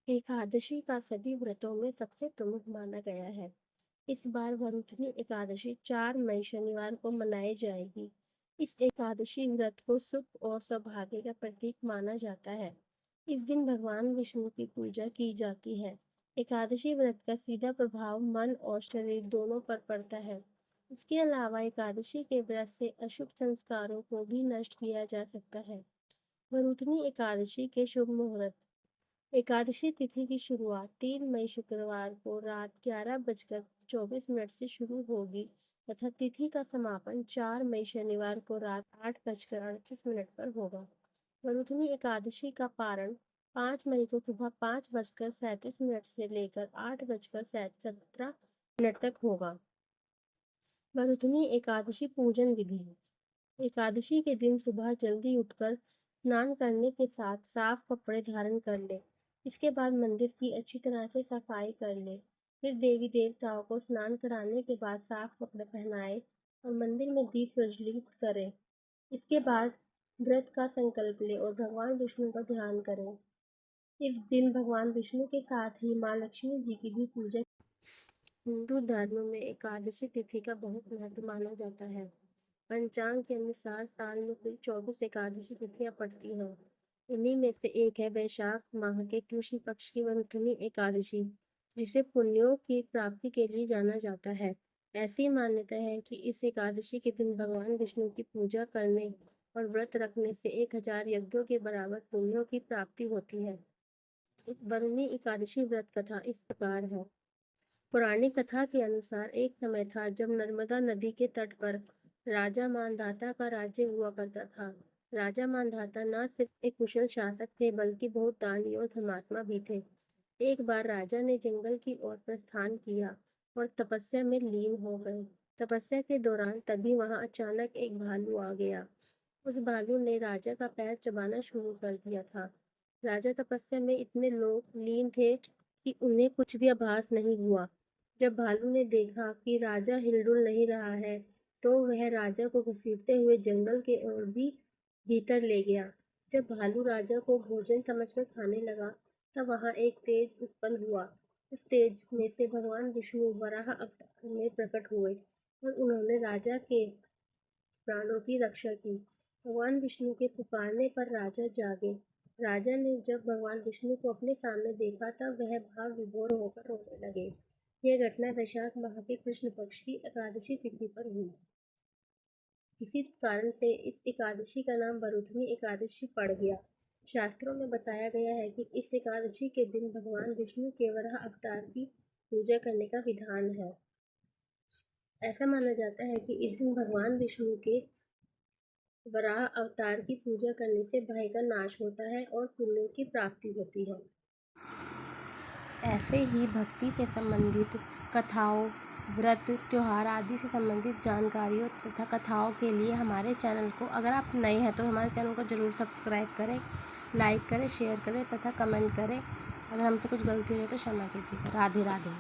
एकादशी का सभी व्रतों में सबसे प्रमुख माना गया है। इस बार वरुथनी एकादशी 4 मई शनिवार को मनाई जाएगी। इस एकादशी व्रत को सुख और सौभाग्य का प्रतीक माना जाता है। इस दिन भगवान विष्णु की पूजा की जाती है। एकादशी व्रत का सीधा प्रभाव मन और शरीर दोनों पर पड़ता है। इसके अलावा एकादशी के व्रत से अशुभ संस्कारों को भी नष्ट किया जा सकता है। वरुथनी एकादशी के शुभ मुहूर्त। एकादशी तिथि की शुरुआत 3 मई शुक्रवार को रात 11:24 से शुरू होगी तथा तिथि का समापन 4 मई शनिवार को रात 8:38 पर होगा। वरुथनी एकादशी का पारण 5 मई को सुबह 5:37 से लेकर 8:17 तक होगा। वरुथनी एकादशी पूजन विधि। एकादशी के दिन सुबह जल्दी उठकर स्नान करने के साथ साफ कपड़े धारण कर ले। इसके बाद मंदिर की अच्छी तरह से सफाई कर ले। फिर देवी देवताओं को स्नान कराने के बाद साफ कपड़े पहनाए और मंदिर में दीप प्रज्वलित करें। इसके बाद व्रत का संकल्प ले और भगवान विष्णु का ध्यान करें। इस दिन भगवान विष्णु के साथ ही माँ लक्ष्मी जी की भी पूजा। हिंदू धर्म में एकादशी तिथि का बहुत महत्व माना जाता है। पंचांग के अनुसार साल में कुल 24 एकादशी तिथियां पड़ती हैं। इन्हीं में से एक है वैशाख माह के कृष्ण पक्ष की वरुथनी एकादशी, जिसे पुण्यों की प्राप्ति के लिए जाना जाता है। ऐसी मान्यता है कि इस एकादशी के दिन भगवान विष्णु की पूजा करने और व्रत रखने से 1000 यज्ञों के बराबर पुण्यों की प्राप्ति होती है। वरुणी एकादशी व्रत कथा इस प्रकार है। पौराणिक कथा के अनुसार एक समय था जब नर्मदा नदी के तट पर राजा मानधाता का राज्य हुआ करता था। राजा मानधाता न सिर्फ एक कुशल शासक थे बल्कि बहुत दानी और धर्मात्मा भी थे। एक बार राजा ने जंगल की ओर प्रस्थान किया और तपस्या में लीन हो गए। तपस्या के दौरान तभी वहां अचानक एक भालू आ गया। उस भालू ने राजा का पैर चबाना शुरू कर दिया था। राजा तपस्या में इतने लोग लीन थे कि उन्हें कुछ भी आभास नहीं हुआ। जब भालू ने देखा कि राजा हिलडुल नहीं रहा है तो वह राजा को घसीटते हुए जंगल के ओर भी भीतर ले गया। जब भालू राजा को भोजन समझकर खाने लगा तब वहां एक तेज उत्पन्न हुआ। उस तेज में से भगवान विष्णु वराह अवतार में प्रकट हुए और उन्होंने राजा के प्राणों की रक्षा की। भगवान विष्णु के पुकारने पर राजा जागे। राजा ने जब भगवान विष्णु को अपने सामने देखा तब वह भाव विभोर होकर रोने लगे। यह घटना वैशाख माह के कृष्ण पक्ष की एकादशी तिथि पर हुई। इसी कारण से इस एकादशी का नाम वरुथनी एकादशी पड़ गया। शास्त्रों में बताया गया है कि इस एकादशी के दिन भगवान विष्णु के वराह अवतार की पूजा करने का विधान है। ऐसा माना जाता है कि इस दिन भगवान विष्णु के वराह अवतार की पूजा करने से भय का नाश होता है और पुण्यों की प्राप्ति होती है। ऐसे ही भक्ति से संबंधित कथाओं, व्रत, त्योहार आदि से संबंधित जानकारियों तथा कथाओं के लिए हमारे चैनल को, अगर आप नए हैं तो हमारे चैनल को ज़रूर सब्सक्राइब करें, लाइक करें, शेयर करें तथा कमेंट करें। अगर हमसे कुछ गलती हो तो क्षमा कीजिएगा। राधे राधे।